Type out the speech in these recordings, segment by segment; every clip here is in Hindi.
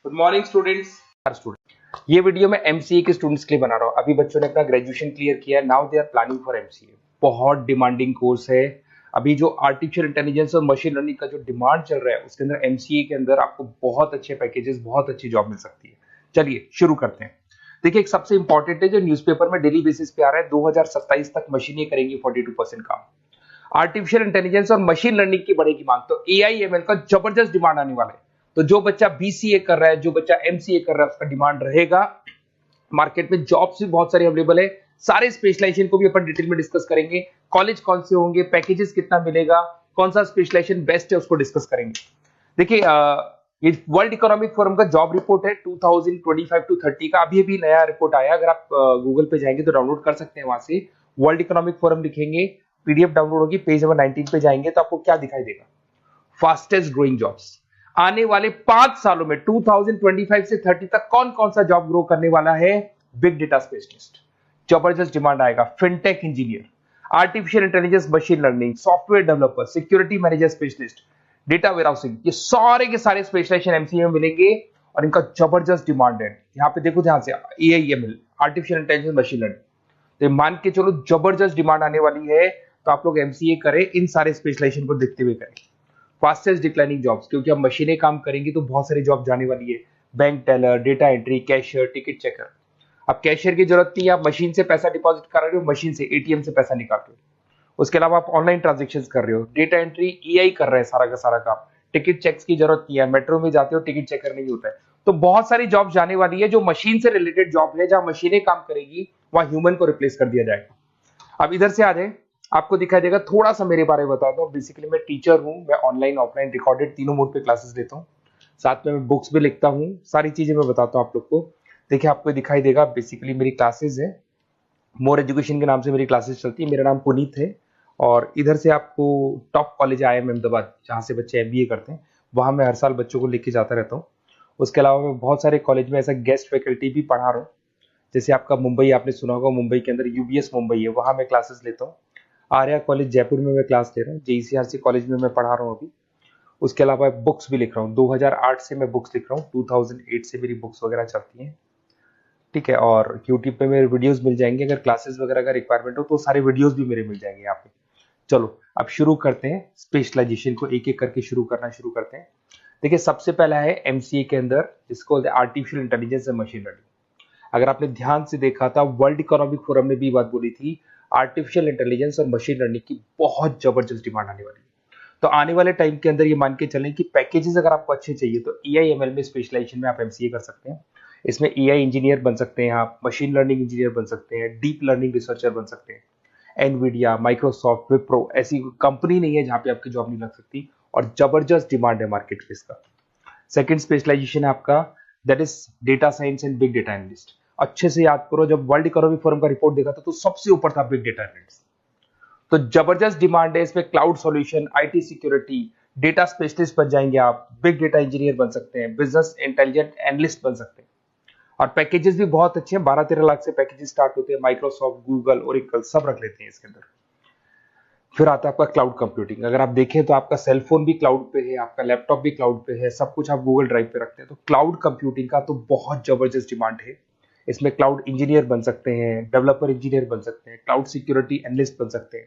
Good morning students. ये वीडियो मैं एमसीए के स्टूडेंट्स के लिए बना रहा हूँ। अभी बच्चों ने अपना ग्रेजुएशन क्लियर किया है, now they are planning for MCA. बहुत डिमांडिंग कोर्स है। अभी जो आर्टिफिशियल इंटेलिजेंस और मशीन लर्निंग का जो डिमांड चल रहा है उसके अंदर एमसीए के अंदर आपको बहुत अच्छे पैकेजेस, बहुत अच्छी जॉब मिल सकती है। चलिए शुरू करते हैं। देखिए, एक सबसे इंपॉर्टेंट है जो न्यूज़पेपर में डेली बेसिस पे आ रहा है, 2027 तक मशीनें करेंगी 42% काम। आर्टिफिशियल इंटेलिजेंस और मशीन लर्निंग की बढ़ेगी मांग, तो एआई एमएल का जबरदस्त डिमांड आने वाला है। तो जो बच्चा बीसीए कर रहा है, जो बच्चा एमसीए कर रहा है, उसका डिमांड रहेगा। मार्केट में जॉब्स भी बहुत सारी अवेलेबल है। सारे स्पेशलाइजेशन को भी अपन डिटेल में डिस्कस करेंगे। कॉलेज कौन से होंगे, पैकेजेस कितना मिलेगा, कौन सा स्पेशलाइजेशन बेस्ट है, उसको डिस्कस करेंगे। देखिए, ये वर्ल्ड इकोनॉमिक फोरम का जॉब रिपोर्ट है 2025 टू 30 का। अभी अभी नया रिपोर्ट आया, अगर आप गूगल पे जाएंगे तो डाउनलोड कर सकते हैं। वहां से वर्ल्ड इकोनॉमिक फोरम लिखेंगे, पीडीएफ डाउनलोड होगी, पेज नंबर 19 पे जाएंगे तो आपको क्या दिखाई देगा? Fastest growing jobs. आने वाले 5 सालों में 2025 से 30 तक कौन कौन सा जॉब ग्रो करने वाला है? बिग डेटा स्पेशलिस्ट, जबरदस्त डिमांड आएगा। Fintech engineer, artificial intelligence, machine learning, software developer, security manager specialist, data warehousing, ये सारे के सारे स्पेशलाइजेशन एमसीए में मिलेंगे और इनका जबरदस्त डिमांड है। यहाँ पे देखो ध्यान से, AIML, artificial intelligence, machine learning, तो मान के चलो जबरदस्त डिमांड आने वाली है। तो आप लोग एमसीए करें, इन सारे स्पेशलाइजेशन को देखते हुए करें। फास्टेस्ट डिक्लाइनिंग जॉब्स, क्योंकि अब मशीनें काम करेंगी तो बहुत सारी जॉब जाने वाली है। Bank teller, data entry, cashier, ticket checker. अब कैशियर की जरूरत नहीं है, आप मशीन से पैसा डिपॉजिट कर रहे हो, मशीन से एटीएम से पैसा निकाल रहे हो। उसके अलावा आप ऑनलाइन ट्रांजेक्शन कर रहे हो, डेटा एंट्री एआई कर रहे हैं सारा का सारा काम। टिकट चेक्स की जरूरत नहीं है, मेट्रो में जाते हो टिकट चेकर नहीं होता है। तो बहुत सारी जॉब जाने वाली है जो मशीन से रिलेटेड जॉब है, जहां मशीनें काम करेगी वहां ह्यूमन को रिप्लेस कर दिया जाएगा। अब इधर से आ जाए, आपको दिखाई देगा। थोड़ा सा मेरे बारे में बताता हूँ। बेसिकली मैं टीचर हूँ, मैं ऑनलाइन ऑफलाइन रिकॉर्डेड तीनों मोड पे क्लासेस लेता हूँ। साथ में मैं बुक्स भी लिखता हूँ, सारी चीजें मैं बताता हूँ आप लोग को। देखिए, आपको दिखाई देगा, बेसिकली मेरी क्लासेस है, मोर एजुकेशन के नाम से मेरी क्लासेस चलती है। मेरा नाम पुनीत है और इधर से आपको टॉप कॉलेज IIM अहमदाबाद, जहाँ से बच्चे एमबीए करते हैं, वहाँ मैं हर साल बच्चों को लेके जाता रहता हूँ। उसके अलावा मैं बहुत सारे कॉलेज में ऐसा गेस्ट फैकल्टी भी पढ़ा रहा हूँ। जैसे आपका मुंबई, आपने सुना होगा, मुंबई के अंदर यूबीएस मुंबई है, वहाँ मैं क्लासेस लेता हूँ। आर्या कॉलेज जयपुर में मैं क्लास ले रहा हूँ। जेईसीआरसी कॉलेज में मैं पढ़ा रहा हूँ अभी। उसके अलावा बुक्स भी लिख रहा हूँ। 2008 से मैं बुक्स लिख रहा हूँ, 2008 से मेरी बुक्स वगैरह चलती हैं। ठीक है, और यूट्यूब पे मेरे वीडियोस मिल जाएंगे। अगर क्लासेस वगैरह का रिक्वायरमेंट हो तो सारे वीडियोस भी मेरे मिल जाएंगे यहाँ पे। चलो अब शुरू करते हैं, स्पेशलाइजेशन को एक एक करके शुरू करते हैं। देखिए, सबसे पहला है एमसीए के अंदर, जिसको artificial intelligence and machine learning. अगर आपने ध्यान से देखा था, वर्ल्ड इकोनॉमिक फोरम ने भी बात बोली थी, आर्टिफिशियल इंटेलिजेंस और मशीन लर्निंग की बहुत जबरदस्त डिमांड आने वाली है। तो आने वाले टाइम के अंदर ये मान के चलें कि पैकेजेस अगर आपको अच्छे चाहिए तो एआईएमएल में स्पेशलाइजेशन में आप एमसीए कर सकते हैं। इसमें एआई इंजीनियर बन सकते हैं, आप मशीन लर्निंग इंजीनियर बन सकते हैं, डीप लर्निंग रिसर्चर बन सकते हैं। एनवीडिया, माइक्रोसॉफ्ट, विप्रो, ऐसी कंपनी नहीं है जहां पे आपकी जॉब नहीं लग सकती, और जबरदस्त डिमांड है मार्केट में इसका। सेकंड स्पेशलाइजेशन है आपका, that is data science and big data analyst. अच्छे से याद करो, जब वर्ल्ड इकोनॉमिक फोरम का रिपोर्ट देखा था तो सबसे ऊपर था बिग डेटा एनालिस्ट। तो जबरदस्त डिमांड है इसमें। Cloud solution, IT security, data specialist बन जाएंगे आप, बिग डेटा इंजीनियर बन सकते हैं, बिजनेस इंटेलिजेंट एनालिस्ट बन सकते हैं। और पैकेजेस भी बहुत अच्छे हैं, 12-13 लाख से पैकेजेस स्टार्ट होते हैं। माइक्रोसॉफ्ट, गूगल, ओरेकल सब रख लेते हैं इसके अंदर। फिर आता है आपका क्लाउड कंप्यूटिंग। अगर आप देखें तो आपका सेल फोन भी क्लाउड पे है, आपका लैपटॉप भी क्लाउड पे है, सब कुछ आप गूगल ड्राइव पे रखते हैं। तो क्लाउड कंप्यूटिंग का तो बहुत जबरदस्त डिमांड है। इसमें क्लाउड इंजीनियर बन सकते हैं, डेवलपर इंजीनियर बन सकते हैं, क्लाउड सिक्योरिटी एनालिस्ट बन सकते हैं।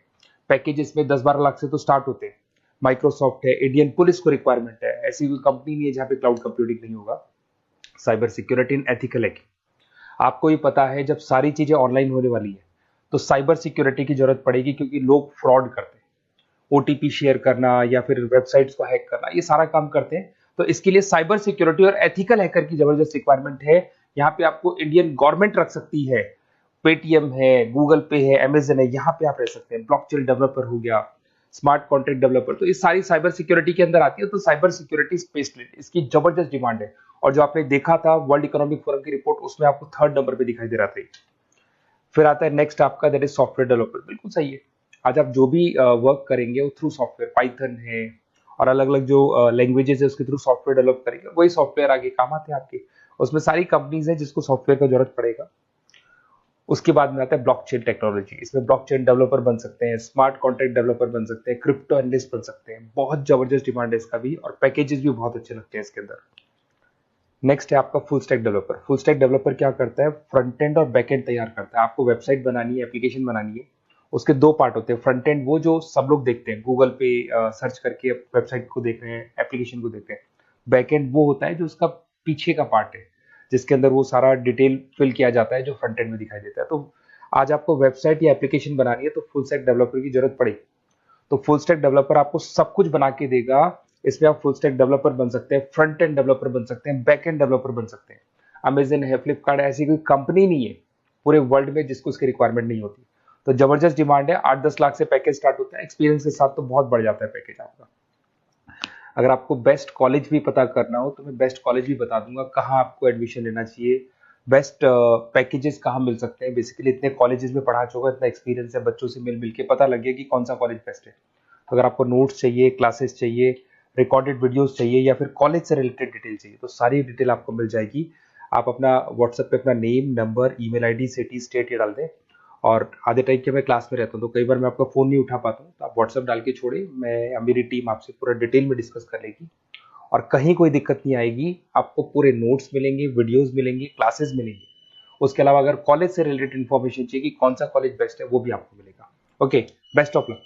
पैकेज इसमें 10-12 लाख से तो स्टार्ट होते हैं। माइक्रोसॉफ्ट है, इंडियन पुलिस को रिक्वायरमेंट है, ऐसी कोई कंपनी नहीं है जहां पे क्लाउड कंप्यूटिंग नहीं होगा। Cyber security and ethical hacking, आपको ही पता है जब सारी चीजें ऑनलाइन होने वाली है तो साइबर सिक्योरिटी की जरूरत पड़ेगी, क्योंकि लोग फ्रॉड करते हैं। ओटीपी शेयर करना या फिर वेबसाइट्स को हैक करना, ये सारा काम करते हैं। तो इसके लिए साइबर सिक्योरिटी और एथिकल हैकर की जबरदस्त रिक्वायरमेंट है। यहाँ पे आपको इंडियन गवर्नमेंट रख सकती है, पेटीएम है, गूगल पे है, अमेजन है, यहाँ पे आप रह सकते हैं। ब्लॉकचेन डेवलपर हो गया, स्मार्ट कॉन्ट्रैक्ट डेवलपर, तो ये सारी साइबर सिक्योरिटी के अंदर आती है। तो साइबर सिक्योरिटी स्पेशलिस्ट, इसकी जबरदस्त डिमांड है। और जो आपने देखा था वर्ल्ड इकोनॉमिक फोरम की रिपोर्ट, उसमें आपको 3rd नंबर पे दिखाई दे रहा था। फिर आता है नेक्स्ट आपका, दैट इज सॉफ्टवेयर डेवलपर। बिल्कुल सही है। आज आप जो भी वर्क करेंगे वो थ्रू सॉफ्टवेयर, पाइथन है और अलग अलग जो लैंग्वेजेस है उसके थ्रू सॉफ्टवेयर डेवलप करेंगे, वही सॉफ्टवेयर आगे काम आते हैं आपके। उसमें सारी कंपनीज है जिसको सॉफ्टवेयर का जरूरत पड़ेगा। उसके बाद में आता है ब्लॉकचेन टेक्नोलॉजी। इसमें ब्लॉकचेन डेवलपर बन सकते हैं, स्मार्ट कॉन्ट्रैक्ट डेवलपर बन सकते हैं, क्रिप्टो एनालिस्ट बन सकते हैं। बहुत जबरदस्त डिमांड है इसका भी, और पैकेजेस भी बहुत अच्छे लगते हैं इसके अंदर। नेक्स्ट है आपका full stack developer. Full stack developer क्या करता है, फ्रंट एंड और बैक एंड तैयार करता है। आपको वेबसाइट बनानी है, एप्लीकेशन बनानी है, उसके दो पार्ट होते हैं। फ्रंट एंड वो जो सब लोग देखते हैं, गूगल पे सर्च करके वेबसाइट को देख रहे हैं, एप्लीकेशन को देख रहे हैं। बैक एंड वो होता है जो उसका पीछे का पार्ट है, जिसके अंदर वो सारा डिटेल फिल किया जाता है जो फ्रंट एंड में दिखाई देता है। तो आज आपको वेबसाइट या एप्लीकेशन बनानी है तो फुल स्टैक डेवलपर की जरूरत पड़ेगी। तो फुल स्टैक डेवलपर आपको सब कुछ बना के देगा। इसमें आप फुल स्टैक डेवलपर बन सकते हैं, फ्रंट एंड डेवलपर बन सकते हैं, बैक एंड डेवलपर बन सकते हैं। अमेजन है, फ्लिपकार्ट है, ऐसी कोई कंपनी नहीं है पूरे वर्ल्ड में जिसको उसकी रिक्वायरमेंट नहीं होती। तो जबरदस्त डिमांड है, 8-10 लाख से पैकेज स्टार्ट होता है। एक्सपीरियंस के साथ तो बहुत बढ़ जाता है पैकेज आपका। अगर आपको बेस्ट कॉलेज भी पता करना हो तो मैं बेस्ट कॉलेज भी बता दूंगा, कहाँ आपको एडमिशन लेना चाहिए, बेस्ट पैकेजेस कहाँ मिल सकते हैं। बेसिकली इतने कॉलेजेस में पढ़ा चुका, इतना एक्सपीरियंस है, बच्चों से मिल मिल के पता लग गया कि कौन सा कॉलेज बेस्ट है। अगर आपको नोट्स चाहिए, क्लासेस चाहिए, रिकॉर्डेड वीडियोस चाहिए या फिर कॉलेज से रिलेटेड डिटेल चाहिए तो सारी डिटेल आपको मिल जाएगी। आप अपना व्हाट्सएप पे अपना name, number, email ID, city, state ये डाल दें। और आधे टाइम के मैं क्लास में रहता हूँ तो कई बार मैं आपका फ़ोन नहीं उठा पाता हूँ, तो आप व्हाट्सएप डाल के छोड़े, मैं या मेरी टीम आपसे पूरा डिटेल में डिस्कस कर लेगी। और कहीं कोई दिक्कत नहीं आएगी, आपको पूरे नोट्स मिलेंगे, वीडियोस मिलेंगे, क्लासेस मिलेंगे। उसके अलावा अगर कॉलेज से रिलेटेड इन्फॉर्मेशन चाहिए कि कौन सा कॉलेज बेस्ट है वो भी आपको मिलेगा। Okay, best of luck.